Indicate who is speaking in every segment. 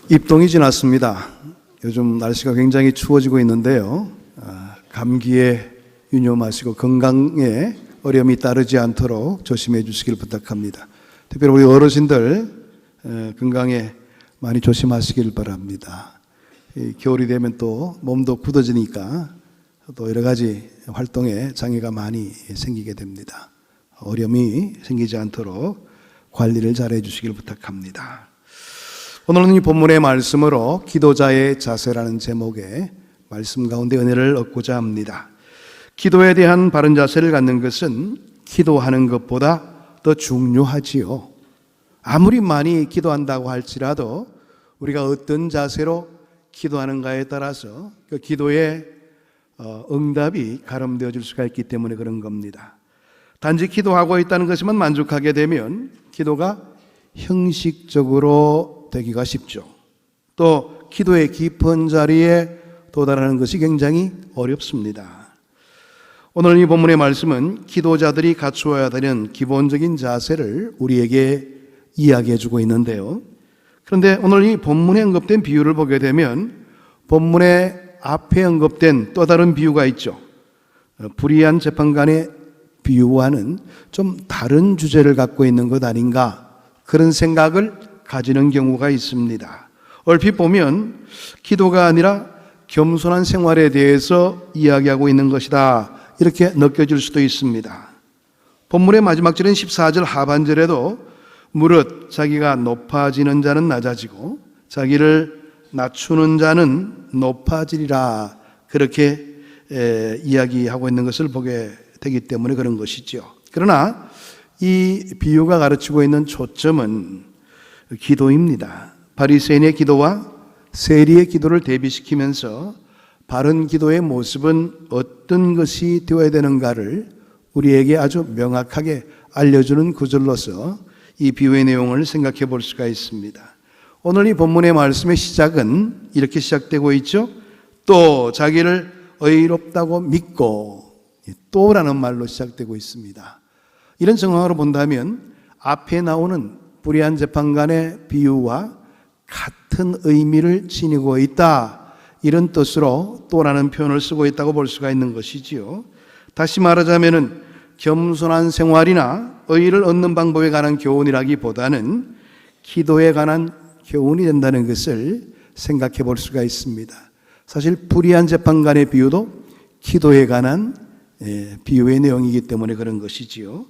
Speaker 1: 입동이 지났습니다. 요즘 날씨가 굉장히 추워지고 있는데요. 감기에 유념 마시고 건강에 어려움이 따르지 않도록 조심해 주시길 부탁합니다. 특별히 우리 어르신들 건강에 많이 조심하시길 바랍니다. 겨울이 되면 또 몸도 굳어지니까 또 여러 가지 활동에 장애가 많이 생기게 됩니다. 어려움이 생기지 않도록 관리를 잘 해주시길 부탁합니다. 오늘은 이 본문의 말씀으로 기도자의 자세라는 제목의 말씀 가운데 은혜를 얻고자 합니다. 기도에 대한 바른 자세를 갖는 것은 기도하는 것보다 더 중요하지요. 아무리 많이 기도한다고 할지라도 우리가 어떤 자세로 기도하는가에 따라서 그 기도의 응답이 가름되어질 수가 있기 때문에 그런 겁니다. 단지 기도하고 있다는 것이만 만족하게 되면 기도가 형식적으로 되기가 쉽죠. 또 기도의 깊은 자리에 도달하는 것이 굉장히 어렵습니다. 오늘 이 본문의 말씀은 기도자들이 갖추어야 되는 기본적인 자세를 우리에게 이야기해 주고 있는데요. 그런데 오늘 이 본문에 언급된 비유를 보게 되면 본문의 앞에 언급된 또 다른 비유가 있죠. 불의한 재판관의 비유와는 좀 다른 주제를 갖고 있는 것 아닌가, 그런 생각을 가지는 경우가 있습니다. 얼핏 보면 기도가 아니라 겸손한 생활에 대해서 이야기하고 있는 것이다, 이렇게 느껴질 수도 있습니다. 본문의 마지막 절인 14절 하반절에도 무릇 자기가 높아지는 자는 낮아지고 자기를 낮추는 자는 높아지리라, 그렇게 이야기하고 있는 것을 보게 되기 때문에 그런 것이죠. 그러나 이 비유가 가르치고 있는 초점은 기도입니다. 바리새인의 기도와 세리의 기도를 대비시키면서 바른 기도의 모습은 어떤 것이 되어야 되는가를 우리에게 아주 명확하게 알려주는 구절로서 이 비유의 내용을 생각해 볼 수가 있습니다. 오늘 이 본문의 말씀의 시작은 이렇게 시작되고 있죠. 또 자기를 의롭다고 믿고, 또라는 말로 시작되고 있습니다. 이런 정황으로 본다면 앞에 나오는 불의한 재판관의 비유와 같은 의미를 지니고 있다, 이런 뜻으로 또라는 표현을 쓰고 있다고 볼 수가 있는 것이지요. 다시 말하자면 겸손한 생활이나 의의를 얻는 방법에 관한 교훈이라기보다는 기도에 관한 교훈이 된다는 것을 생각해 볼 수가 있습니다. 사실 불의한 재판관의 비유도 기도에 관한 비유의 내용이기 때문에 그런 것이지요.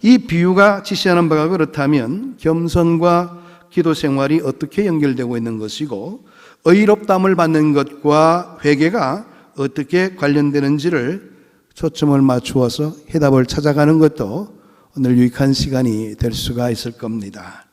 Speaker 1: 이 비유가 지시하는 바가 그렇다면 겸손과 기도 생활이 어떻게 연결되고 있는 것이고 의롭다함을 받는 것과 회개가 어떻게 관련되는지를 초점을 맞추어서 해답을 찾아가는 것도 오늘 유익한 시간이 될 수가 있을 겁니다.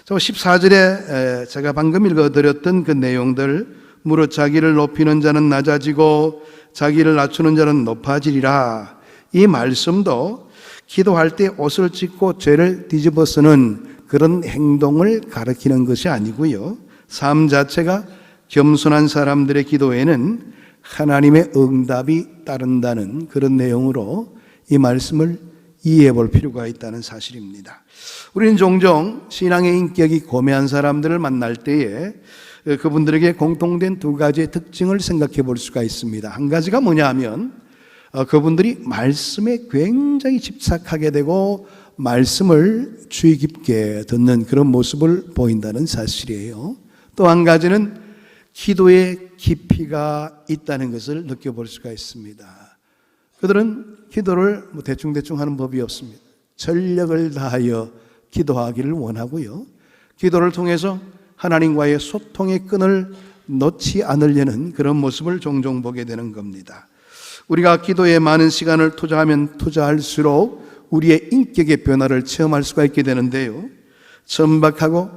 Speaker 1: 14절에 제가 방금 읽어드렸던 그 내용들, 무릇 자기를 높이는 자는 낮아지고 자기를 낮추는 자는 높아지리라, 이 말씀도 기도할 때 옷을 찢고 죄를 뒤집어 쓰는 그런 행동을 가리키는 것이 아니고요, 삶 자체가 겸손한 사람들의 기도에는 하나님의 응답이 따른다는 그런 내용으로 이 말씀을 이해해 볼 필요가 있다는 사실입니다. 우리는 종종 신앙의 인격이 고매한 사람들을 만날 때에 그분들에게 공통된 두 가지의 특징을 생각해 볼 수가 있습니다. 한 가지가 뭐냐 하면 그분들이 말씀에 굉장히 집착하게 되고 말씀을 주의 깊게 듣는 그런 모습을 보인다는 사실이에요. 또 한 가지는 기도의 깊이가 있다는 것을 느껴볼 수가 있습니다. 그들은 기도를 대충대충 하는 법이 없습니다. 전력을 다하여 기도하기를 원하고요, 기도를 통해서 하나님과의 소통의 끈을 놓지 않으려는 그런 모습을 종종 보게 되는 겁니다. 우리가 기도에 많은 시간을 투자하면 투자할수록 우리의 인격의 변화를 체험할 수가 있게 되는데요, 천박하고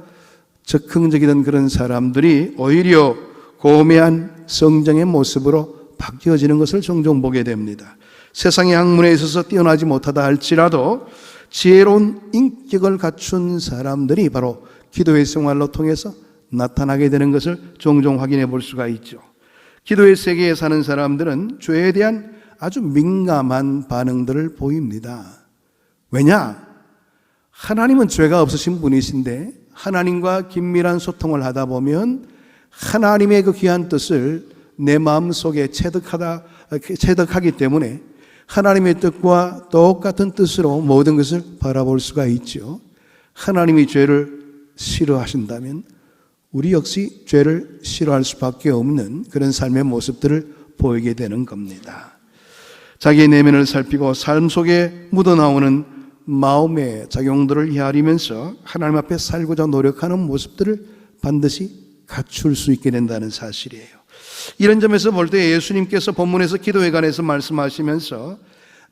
Speaker 1: 적극적이던 그런 사람들이 오히려 고매한 성정의 모습으로 바뀌어지는 것을 종종 보게 됩니다. 세상의 학문에 있어서 뛰어나지 못하다 할지라도 지혜로운 인격을 갖춘 사람들이 바로 기도의 생활로 통해서 나타나게 되는 것을 종종 확인해 볼 수가 있죠. 기도의 세계에 사는 사람들은 죄에 대한 아주 민감한 반응들을 보입니다. 왜냐? 하나님은 죄가 없으신 분이신데 하나님과 긴밀한 소통을 하다 보면 하나님의 그 귀한 뜻을 내 마음속에 체득하기 때문에 하나님의 뜻과 똑같은 뜻으로 모든 것을 바라볼 수가 있죠. 하나님이 죄를 싫어하신다면 우리 역시 죄를 싫어할 수밖에 없는 그런 삶의 모습들을 보이게 되는 겁니다. 자기의 내면을 살피고 삶 속에 묻어나오는 마음의 작용들을 헤아리면서 하나님 앞에 살고자 노력하는 모습들을 반드시 갖출 수 있게 된다는 사실이에요. 이런 점에서 볼 때 예수님께서 본문에서 기도에 관해서 말씀하시면서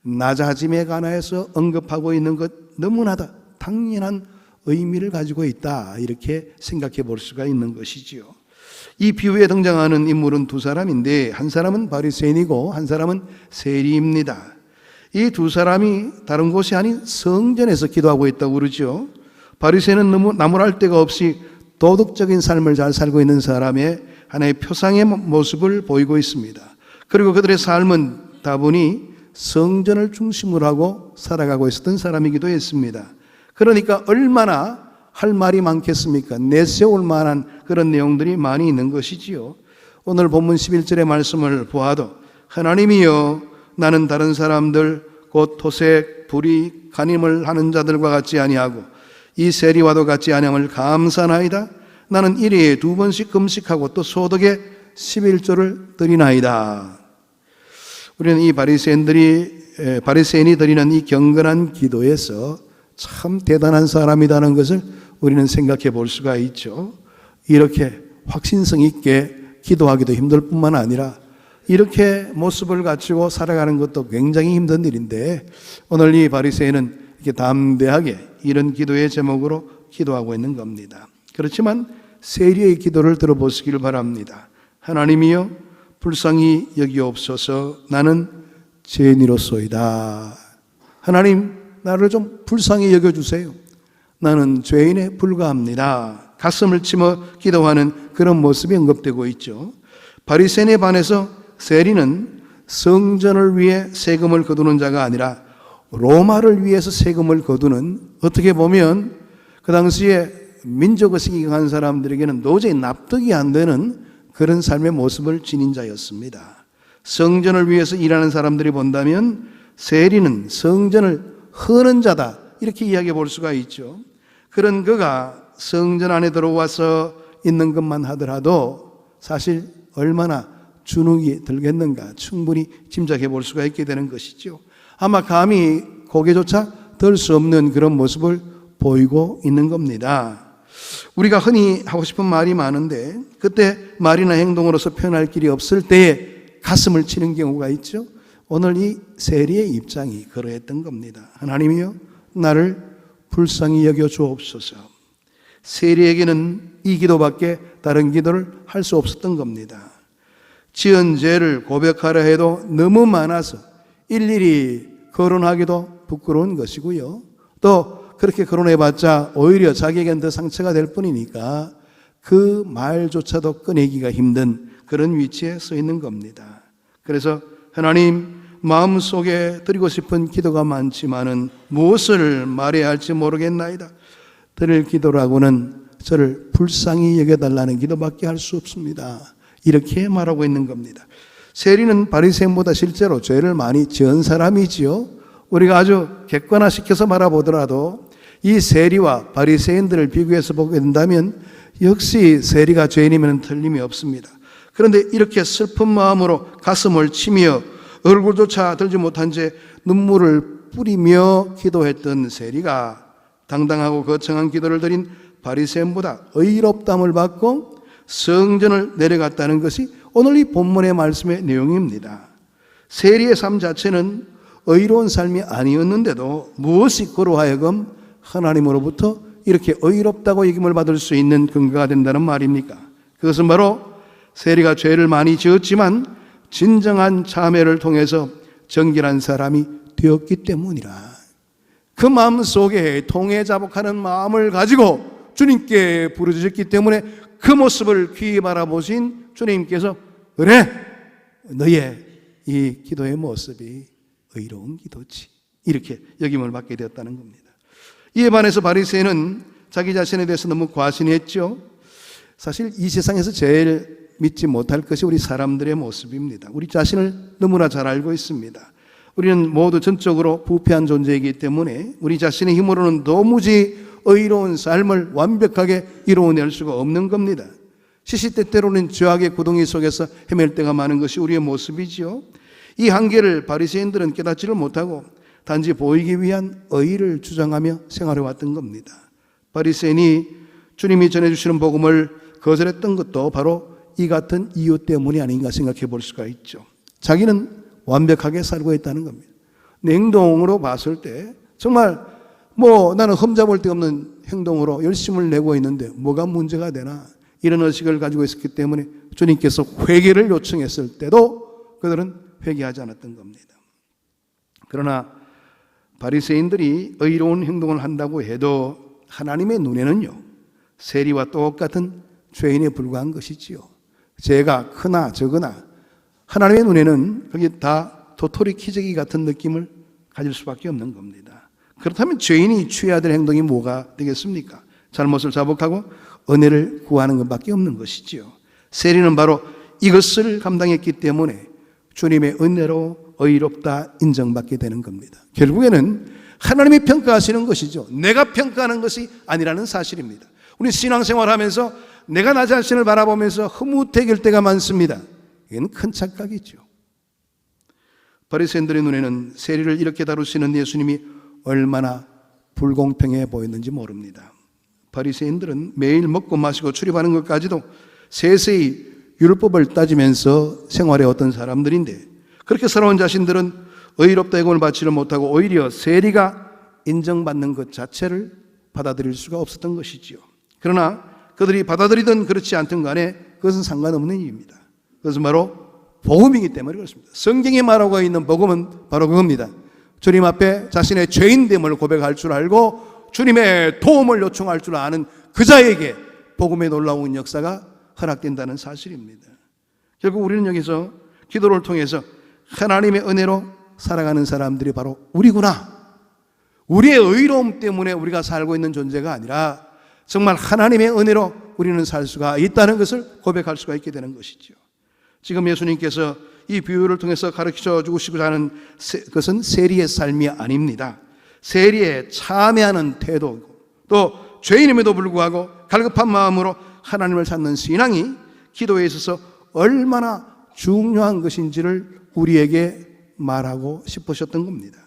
Speaker 1: 낮아짐에 관해서 언급하고 있는 것 너무나도 당연한 의미를 가지고 있다, 이렇게 생각해 볼 수가 있는 것이지요. 이 비유에 등장하는 인물은 두 사람인데 한 사람은 바리새인이고 한 사람은 세리입니다. 이 두 사람이 다른 곳이 아닌 성전에서 기도하고 있다고 그러죠. 바리새인은 너무 나무랄 데가 없이 도덕적인 삶을 잘 살고 있는 사람의 하나의 표상의 모습을 보이고 있습니다. 그리고 그들의 삶은 다분히 성전을 중심으로 하고 살아가고 있었던 사람이기도 했습니다. 그러니까 얼마나 할 말이 많겠습니까? 내세울 만한 그런 내용들이 많이 있는 것이지요. 오늘 본문 11절의 말씀을 보아도 하나님이여 나는 다른 사람들 곧 토색, 불의, 간임을 하는 자들과 같지 아니하고 이 세리와도 같지 아니함을 감사나이다. 나는 일일에 2번씩 금식하고 또 소득에 11조를 드리나이다. 우리는 이 바리새인이 드리는 이 경건한 기도에서 참 대단한 사람이라는 것을 우리는 생각해 볼 수가 있죠. 이렇게 확신성 있게 기도하기도 힘들 뿐만 아니라 이렇게 모습을 갖추고 살아가는 것도 굉장히 힘든 일인데 오늘 이 바리새인은 이렇게 담대하게 이런 기도의 제목으로 기도하고 있는 겁니다. 그렇지만 세리의 기도를 들어보시길 바랍니다. 하나님이여 불쌍히 여기옵소서. 나는 죄인이로소이다. 하나님, 나를 좀 불쌍히 여겨주세요. 나는 죄인에 불과합니다. 가슴을 치며 기도하는 그런 모습이 언급되고 있죠. 바리새인에 반해서 세리는 성전을 위해 세금을 거두는 자가 아니라 로마를 위해서 세금을 거두는, 어떻게 보면 그 당시에 민족의식이 강한 사람들에게는 도저히 납득이 안 되는 그런 삶의 모습을 지닌 자였습니다. 성전을 위해서 일하는 사람들이 본다면 세리는 성전을 허는 자다, 이렇게 이야기해 볼 수가 있죠. 그런 그가 성전 안에 들어와서 있는 것만 하더라도 사실 얼마나 주눅이 들겠는가 충분히 짐작해 볼 수가 있게 되는 것이죠. 아마 감히 고개조차 들 수 없는 그런 모습을 보이고 있는 겁니다. 우리가 흔히 하고 싶은 말이 많은데 그때 말이나 행동으로서 표현할 길이 없을 때에 가슴을 치는 경우가 있죠. 오늘 이 세리의 입장이 그러했던 겁니다. 하나님이여 나를 불쌍히 여겨 주옵소서. 세리에게는 이 기도밖에 다른 기도를 할 수 없었던 겁니다. 지은 죄를 고백하려 해도 너무 많아서 일일이 거론하기도 부끄러운 것이고요. 또 그렇게 거론해봤자 오히려 자기에겐 더 상처가 될 뿐이니까 그 말조차도 꺼내기가 힘든 그런 위치에 서 있는 겁니다. 그래서 하나님, 마음속에 드리고 싶은 기도가 많지만은 무엇을 말해야 할지 모르겠나이다. 드릴 기도라고는 저를 불쌍히 여겨달라는 기도밖에 할 수 없습니다. 이렇게 말하고 있는 겁니다. 세리는 바리새인보다 실제로 죄를 많이 지은 사람이지요. 우리가 아주 객관화시켜서 말아보더라도 이 세리와 바리새인들을 비교해서 보게 된다면 역시 세리가 죄인이면 틀림이 없습니다. 그런데 이렇게 슬픈 마음으로 가슴을 치며 얼굴조차 들지 못한 채 눈물을 뿌리며 기도했던 세리가 당당하고 거창한 기도를 드린 바리새인보다 의롭다함을 받고 성전을 내려갔다는 것이 오늘 이 본문의 말씀의 내용입니다. 세리의 삶 자체는 의로운 삶이 아니었는데도 무엇이 그로 하여금 하나님으로부터 이렇게 의롭다고 여김을 받을 수 있는 근거가 된다는 말입니까? 그것은 바로 세리가 죄를 많이 지었지만 진정한 참회를 통해서 정결한 사람이 되었기 때문이라. 그 마음 속에 통회자복하는 마음을 가지고 주님께 부르짖었기 때문에 그 모습을 귀히 바라보신 주님께서 그래, 너의 이 기도의 모습이 의로운 기도지, 이렇게 여김을 받게 되었다는 겁니다. 이에 반해서 바리새인은 자기 자신에 대해서 너무 과신했죠. 사실 이 세상에서 제일 믿지 못할 것이 우리 사람들의 모습입니다. 우리 자신을 너무나 잘 알고 있습니다. 우리는 모두 전적으로 부패한 존재이기 때문에 우리 자신의 힘으로는 도무지 의로운 삶을 완벽하게 이루어낼 수가 없는 겁니다. 시시때때로는 죄악의 구덩이 속에서 헤맬 때가 많은 것이 우리의 모습이지요. 이 한계를 바리새인들은 깨닫지를 못하고 단지 보이기 위한 의의를 주장하며 생활해왔던 겁니다. 바리새인이 주님이 전해주시는 복음을 거절했던 것도 바로 이 같은 이유 때문이 아닌가 생각해 볼 수가 있죠. 자기는 완벽하게 살고 있다는 겁니다. 행동으로 봤을 때 정말 나는 흠잡을 데 없는 행동으로 열심을 내고 있는데 뭐가 문제가 되나, 이런 의식을 가지고 있었기 때문에 주님께서 회개를 요청했을 때도 그들은 회개하지 않았던 겁니다. 그러나 바리새인들이 의로운 행동을 한다고 해도 하나님의 눈에는요, 세리와 똑같은 죄인에 불과한 것이지요. 죄가 크나 적으나 하나님의 눈에는 그게 다 도토리 키재기 같은 느낌을 가질 수밖에 없는 겁니다. 그렇다면 죄인이 취해야 될 행동이 뭐가 되겠습니까? 잘못을 자복하고 은혜를 구하는 것밖에 없는 것이지요. 세리는 바로 이것을 감당했기 때문에 주님의 은혜로 의롭다 인정받게 되는 겁니다. 결국에는 하나님이 평가하시는 것이죠. 내가 평가하는 것이 아니라는 사실입니다. 우리 신앙생활하면서 내가 나 자신을 바라보면서 흐뭇해질 때가 많습니다. 이건 큰 착각이죠. 바리새인들의 눈에는 세리를 이렇게 다루시는 예수님이 얼마나 불공평해 보였는지 모릅니다. 바리새인들은 매일 먹고 마시고 출입하는 것까지도 세세히 율법을 따지면서 생활해왔던 사람들인데, 그렇게 살아온 자신들은 의롭다 의공을 받지를 못하고 오히려 세리가 인정받는 것 자체를 받아들일 수가 없었던 것이지요. 그러나 그들이 받아들이든 그렇지 않든 간에 그것은 상관없는 일입니다. 그것은 바로 복음이기 때문에 그렇습니다. 성경에 말하고 있는 복음은 바로 그겁니다. 주님 앞에 자신의 죄인됨을 고백할 줄 알고 주님의 도움을 요청할 줄 아는 그 자에게 복음의 놀라운 역사가 허락된다는 사실입니다. 결국 우리는 여기서 기도를 통해서 하나님의 은혜로 살아가는 사람들이 바로 우리구나, 우리의 의로움 때문에 우리가 살고 있는 존재가 아니라 정말 하나님의 은혜로 우리는 살 수가 있다는 것을 고백할 수가 있게 되는 것이죠. 지금 예수님께서 이 비유를 통해서 가르쳐 주시고자 하는 것은 세리의 삶이 아닙니다. 세리의 참회하는 태도고, 또 죄인임에도 불구하고 갈급한 마음으로 하나님을 찾는 신앙이 기도에 있어서 얼마나 중요한 것인지를 우리에게 말하고 싶으셨던 겁니다.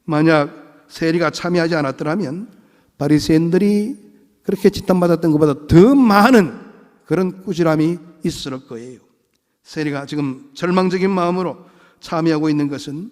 Speaker 1: 만약 세리가 참여하지 않았더라면 바리새인들이 그렇게 지탄받았던 것보다 더 많은 그런 꾸지람이 있을 거예요. 세리가 지금 절망적인 마음으로 참여하고 있는 것은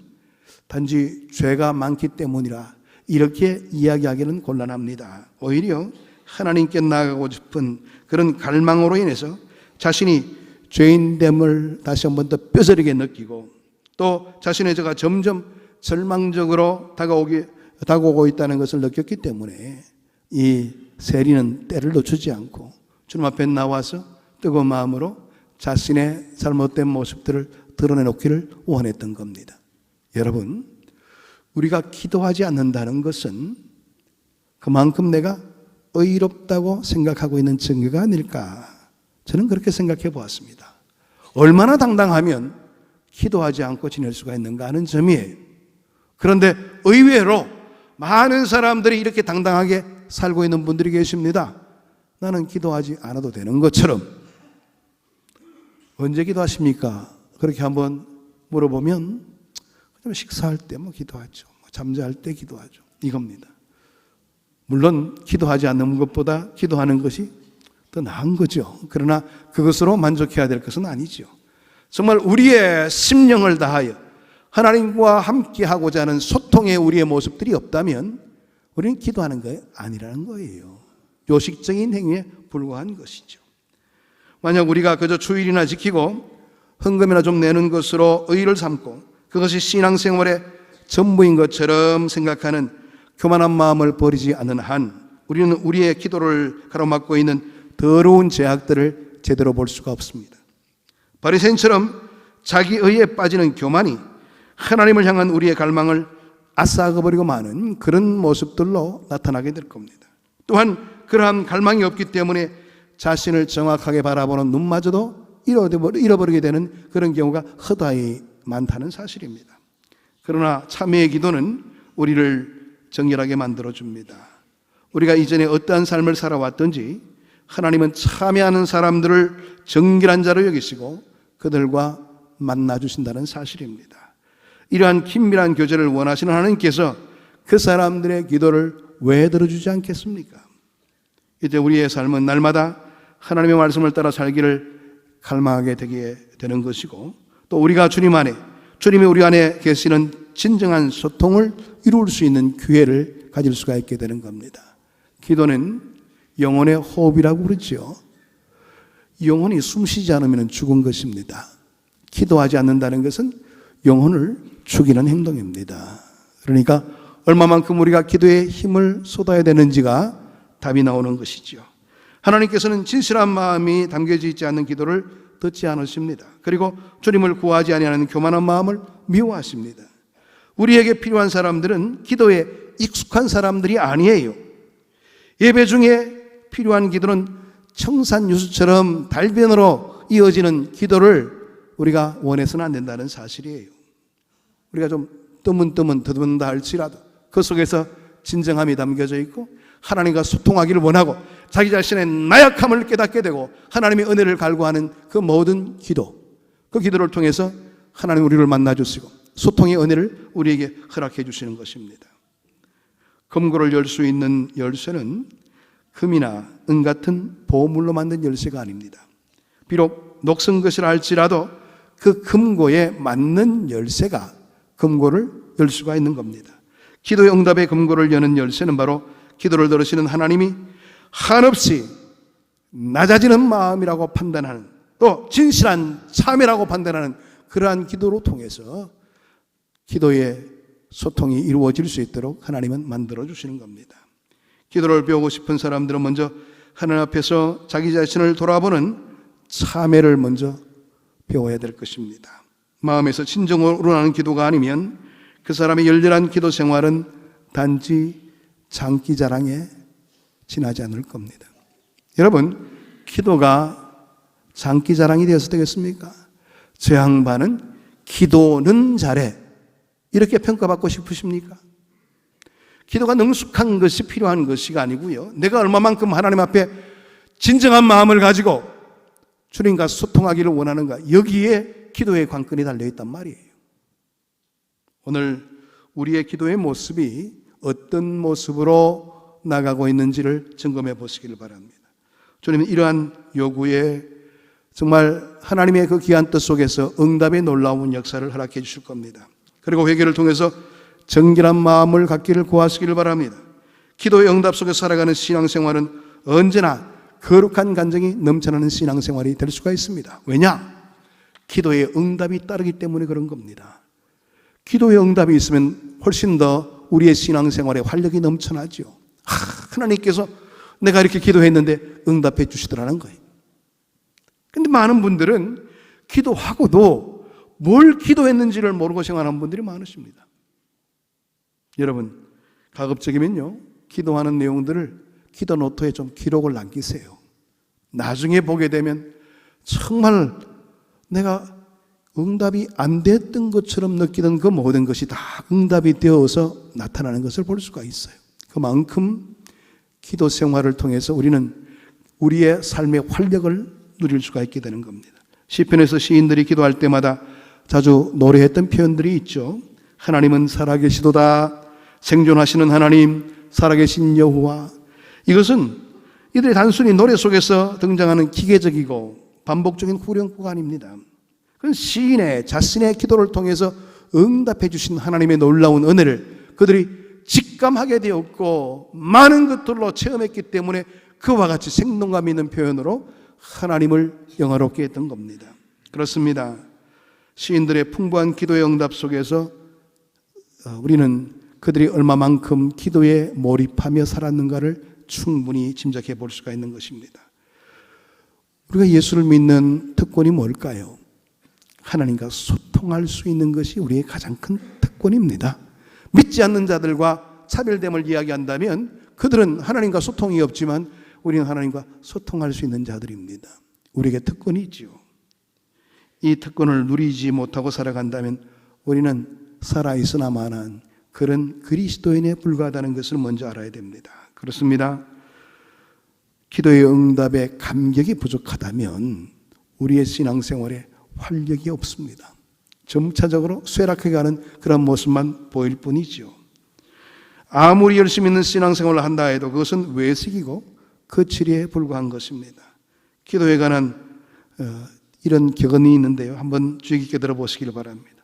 Speaker 1: 단지 죄가 많기 때문이라 이렇게 이야기하기는 곤란합니다. 오히려 하나님께 나아가고 싶은 그런 갈망으로 인해서 자신이 죄인됨을 다시 한 번 더 뼈저리게 느끼고, 또 자신의 죄가 점점 절망적으로 다가오고 있다는 것을 느꼈기 때문에 이 세리는 때를 놓치지 않고 주님 앞에 나와서 뜨거운 마음으로 자신의 잘못된 모습들을 드러내놓기를 원했던 겁니다. 여러분, 우리가 기도하지 않는다는 것은 그만큼 내가 의롭다고 생각하고 있는 증거가 아닐까, 저는 그렇게 생각해 보았습니다. 얼마나 당당하면 기도하지 않고 지낼 수가 있는가 하는 점이에요. 그런데 의외로 많은 사람들이 이렇게 당당하게 살고 있는 분들이 계십니다. 나는 기도하지 않아도 되는 것처럼. 언제 기도하십니까? 그렇게 한번 물어보면 식사할 때 기도하죠. 잠잘 때 기도하죠. 이겁니다. 물론 기도하지 않는 것보다 기도하는 것이 더 나은 거죠. 그러나 그것으로 만족해야 될 것은 아니죠. 정말 우리의 심령을 다하여 하나님과 함께 하고자 하는 소통의 우리의 모습들이 없다면 우리는 기도하는 게 아니라는 거예요. 요식적인 행위에 불과한 것이죠. 만약 우리가 그저 주일이나 지키고 헌금이나 좀 내는 것으로 의의를 삼고 그것이 신앙생활의 전부인 것처럼 생각하는 교만한 마음을 버리지 않는 한 우리는 우리의 기도를 가로막고 있는 더러운 죄악들을 제대로 볼 수가 없습니다. 바리새인처럼 자기 의에 빠지는 교만이 하나님을 향한 우리의 갈망을 아싸가버리고 마는 그런 모습들로 나타나게 될 겁니다. 또한 그러한 갈망이 없기 때문에 자신을 정확하게 바라보는 눈마저도 잃어버리게 되는 그런 경우가 허다히 많다는 사실입니다. 그러나 참회의 기도는 우리를 정결하게 만들어줍니다. 우리가 이전에 어떠한 삶을 살아왔든지 하나님은 참회하는 사람들을 정결한 자로 여기시고 그들과 만나주신다는 사실입니다. 이러한 긴밀한 교제를 원하시는 하나님께서 그 사람들의 기도를 왜 들어주지 않겠습니까? 이제 우리의 삶은 날마다 하나님의 말씀을 따라 살기를 갈망하게 되게 되는 것이고, 또 우리가 주님 안에, 주님이 우리 안에 계시는 진정한 소통을 이룰 수 있는 기회를 가질 수가 있게 되는 겁니다. 기도는 영혼의 호흡이라고 그러죠. 영혼이 숨쉬지 않으면 죽은 것입니다. 기도하지 않는다는 것은 영혼을 죽이는 행동입니다. 그러니까 얼마만큼 우리가 기도에 힘을 쏟아야 되는지가 답이 나오는 것이죠. 하나님께서는 진실한 마음이 담겨져 있지 않는 기도를 듣지 않으십니다. 그리고 주님을 구하지 아니하는 교만한 마음을 미워하십니다. 우리에게 필요한 사람들은 기도에 익숙한 사람들이 아니에요. 예배 중에 필요한 기도는 청산유수처럼 달변으로 이어지는 기도를 우리가 원해서는 안 된다는 사실이에요. 우리가 좀 뜨문뜨문 더듬는다 할지라도 그 속에서 진정함이 담겨져 있고 하나님과 소통하기를 원하고 자기 자신의 나약함을 깨닫게 되고 하나님의 은혜를 갈구하는 그 모든 기도, 그 기도를 통해서 하나님 우리를 만나주시고 소통의 은혜를 우리에게 허락해 주시는 것입니다. 금고를 열 수 있는 열쇠는 금이나 은 같은 보물로 만든 열쇠가 아닙니다. 비록 녹슨 것이라 할지라도 그 금고에 맞는 열쇠가 금고를 열 수가 있는 겁니다. 기도의 응답의 금고를 여는 열쇠는 바로 기도를 들으시는 하나님이 한없이 낮아지는 마음이라고 판단하는, 또 진실한 참회라고 판단하는 그러한 기도로 통해서 기도의 소통이 이루어질 수 있도록 하나님은 만들어주시는 겁니다. 기도를 배우고 싶은 사람들은 먼저 하나님 앞에서 자기 자신을 돌아보는 참회를 먼저 배워야 될 것입니다. 마음에서 진정으로 나는 기도가 아니면 그 사람의 열렬한 기도 생활은 단지 장기자랑에 지나지 않을 겁니다. 여러분, 기도가 장기자랑이 되어서 되겠습니까? 저 양반은 기도는 잘해, 이렇게 평가받고 싶으십니까? 기도가 능숙한 것이 필요한 것이 아니고요, 내가 얼마만큼 하나님 앞에 진정한 마음을 가지고 주님과 소통하기를 원하는가, 여기에 기도의 관건이 달려있단 말이에요. 오늘 우리의 기도의 모습이 어떤 모습으로 나가고 있는지를 점검해 보시기를 바랍니다. 주님은 이러한 요구에 정말 하나님의 그 귀한 뜻 속에서 응답의 놀라운 역사를 허락해 주실 겁니다. 그리고 회개를 통해서 정결한 마음을 갖기를 구하시기를 바랍니다. 기도의 응답 속에 살아가는 신앙생활은 언제나 거룩한 감정이 넘쳐나는 신앙생활이 될 수가 있습니다. 왜냐? 기도의 응답이 따르기 때문에 그런 겁니다. 기도의 응답이 있으면 훨씬 더 우리의 신앙생활에 활력이 넘쳐나죠. 하나님께서 내가 이렇게 기도했는데 응답해 주시더라는 거예요. 그런데 많은 분들은 기도하고도 뭘 기도했는지를 모르고 생활하는 분들이 많으십니다. 여러분, 가급적이면요, 기도하는 내용들을 기도 노트에 좀 기록을 남기세요. 나중에 보게 되면 정말 내가 응답이 안 됐던 것처럼 느끼던 그 모든 것이 다 응답이 되어서 나타나는 것을 볼 수가 있어요. 그만큼 기도 생활을 통해서 우리는 우리의 삶의 활력을 누릴 수가 있게 되는 겁니다. 시편에서 시인들이 기도할 때마다 자주 노래했던 표현들이 있죠. 하나님은 살아계시도다, 생존하시는 하나님, 살아계신 여호와. 이것은 이들이 단순히 노래 속에서 등장하는 기계적이고 반복적인 후렴구가 아닙니다. 그건 시인의 자신의 기도를 통해서 응답해 주신 하나님의 놀라운 은혜를 그들이 직감하게 되었고 많은 것들로 체험했기 때문에 그와 같이 생동감 있는 표현으로 하나님을 영화롭게 했던 겁니다. 그렇습니다. 시인들의 풍부한 기도의 응답 속에서 우리는 그들이 얼마만큼 기도에 몰입하며 살았는가를 충분히 짐작해 볼 수가 있는 것입니다. 우리가 예수를 믿는 특권이 뭘까요? 하나님과 소통할 수 있는 것이 우리의 가장 큰 특권입니다. 믿지 않는 자들과 차별됨을 이야기한다면 그들은 하나님과 소통이 없지만 우리는 하나님과 소통할 수 있는 자들입니다. 우리에게 특권이 있지요. 이 특권을 누리지 못하고 살아간다면 우리는 살아있으나마는 그런 그리스도인에 불과하다는 것을 먼저 알아야 됩니다. 그렇습니다. 기도의 응답에 감격이 부족하다면 우리의 신앙생활에 활력이 없습니다. 점차적으로 쇠락해가는 그런 모습만 보일 뿐이죠. 아무리 열심히 있는 신앙생활을 한다 해도 그것은 외식이고 거칠이에 불과한 것입니다. 기도에 관한 이런 격언이 있는데요. 한번 주의 깊게 들어보시길 바랍니다.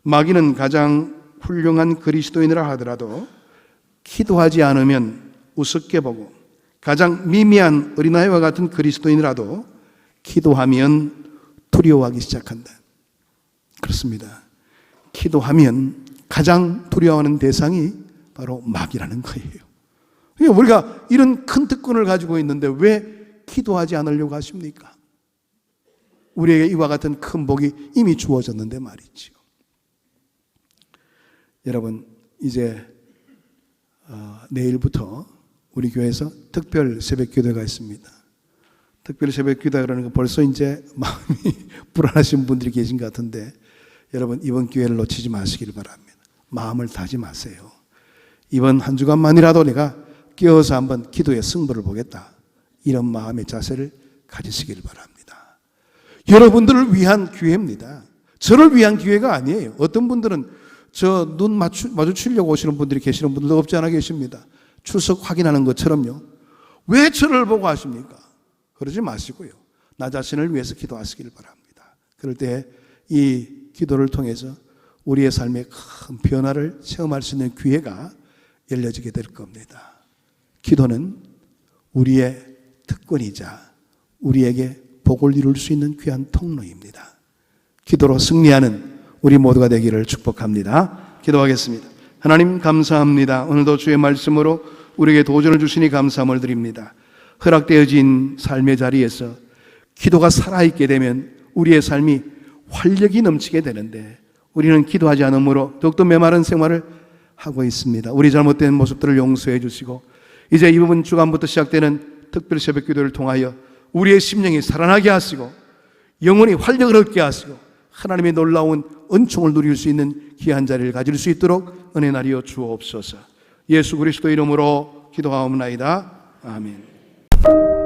Speaker 1: 마귀는 가장 훌륭한 그리스도인이라 하더라도 기도하지 않으면 우습게 보고 가장 미미한 어린아이와 같은 그리스도인이라도 기도하면 두려워하기 시작한다. 그렇습니다. 기도하면 가장 두려워하는 대상이 바로 마귀라는 거예요. 우리가 이런 큰 특권을 가지고 있는데 왜 기도하지 않으려고 하십니까? 우리에게 이와 같은 큰 복이 이미 주어졌는데 말이죠. 여러분, 이제 내일부터 우리 교회에서 특별 새벽 기도가 있습니다. 특별 새벽 기도 그러는 거 벌써 이제 마음이 불안하신 분들이 계신 것 같은데 여러분, 이번 기회를 놓치지 마시길 바랍니다. 마음을 다지 마세요. 이번 한 주간만이라도 내가 깨어서 한번 기도의 승부를 보겠다, 이런 마음의 자세를 가지시길 바랍니다. 여러분들을 위한 기회입니다. 저를 위한 기회가 아니에요. 어떤 분들은 저 눈 마주치려고 오시는 분들이 계시는 분들도 없지 않아 계십니다. 출석 확인하는 것처럼요. 왜 저를 보고 하십니까? 그러지 마시고요. 나 자신을 위해서 기도하시길 바랍니다. 그럴 때 이 기도를 통해서 우리의 삶에 큰 변화를 체험할 수 있는 기회가 열려지게 될 겁니다. 기도는 우리의 특권이자 우리에게 복을 이룰 수 있는 귀한 통로입니다. 기도로 승리하는 우리 모두가 되기를 축복합니다. 기도하겠습니다. 하나님, 감사합니다. 오늘도 주의 말씀으로 우리에게 도전을 주시니 감사함을 드립니다. 허락되어진 삶의 자리에서 기도가 살아있게 되면 우리의 삶이 활력이 넘치게 되는데 우리는 기도하지 않으므로 더욱더 메마른 생활을 하고 있습니다. 우리 잘못된 모습들을 용서해 주시고 이제 이번 주간부터 시작되는 특별 새벽 기도를 통하여 우리의 심령이 살아나게 하시고 영혼이 활력을 얻게 하시고 하나님의 놀라운 은총을 누릴 수 있는 귀한 자리를 가질 수 있도록 은혜 나리여 주옵소서. 예수 그리스도 이름으로 기도하옵나이다. 아멘.